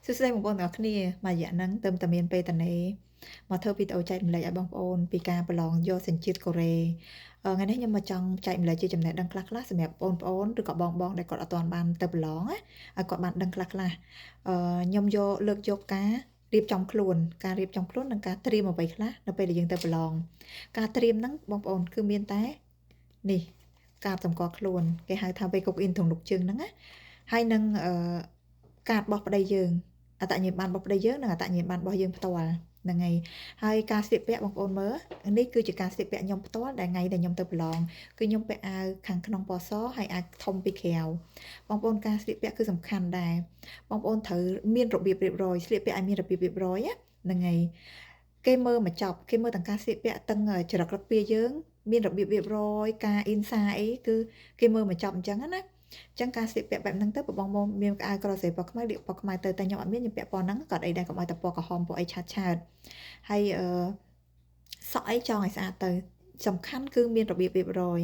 សួស្តីបងប្អូនទាំងអស់គ្នាមួយរយៈហ្នឹងទើបតែមានពេលតនេមកធ្វើវីដេអូចែករំលែកឲ្យបងប្អូនពីការប្រឡងយកសញ្ជាតិកូរ៉េថ្ងៃនេះខ្ញុំមកចង់ចែករំលែកជាចំណេះដឹងខ្លះៗសម្រាប់បងប្អូនឬក៏បងដែលគាត់អត់ទាន់បានទៅប្រឡងណាឲ្យគាត់បានដឹងខ្លះៗខ្ញុំលើកយកការរៀបចំខ្លួននិងការត្រៀមអ្វីខ្លះនៅពេលដែលយើងទៅប្រឡងការត្រៀមហ្នឹងបងប្អូនគឺមានតែនេះការសម្គាល់ខ្លួនគេហៅថា wake up in ក្នុងលុកជើងហ្នឹងណាហើយនឹងការបោះប្តីយើងអត្តញ្ញាណប័ណ្ណរបស់ប្តីយើងនិងអត្តញ្ញាណប័ណ្ណរបស់យើងផ្ទាល់ហ្នឹងហើយការស្លៀកពាក់បងប្អូនមើលនេះគឺជាការស្លៀកពាក់ខ្ញុំផ្ទាល់ដែលថ្ងៃដែលខ្ញុំទៅប្រឡងគឺខ្ញុំពាក់អាវខាងក្នុងពណ៌សហើយអាវធំពីក្រៅបងប្អូនការស្លៀកពាក់គឺសំខាន់ដែរបងប្អូនត្រូវមានរបៀបរៀបរយស្លៀកពាក់ឲ្យមានរបៀបរៀបរយហ្នឹងហើយគេមើលមកចប់គេមើលទាំងការស្លៀកពាក់ទាំងចរិតរបស់យើងមានរបៀបរៀបរយការអ៊ីនសាអីគឺគេមើលមកចប់អញ្ចឹងណាចឹងការស្លៀកពាក់បែបហ្នឹងទៅបងមានអាវក្រស្រីពណ៌ខ្មៅលាបពណ៌ខ្មៅទៅតែខ្ញុំអត់មានខ្ញុំពាក់ពណ៌ហ្នឹងក៏អីដែរកុំឲ្យតែពណ៌ក្រហមពណ៌អីឆើតហើយសក់អីចងឲ្យស្អាតទៅសំខាន់គឺមានរបៀបរៀបរយ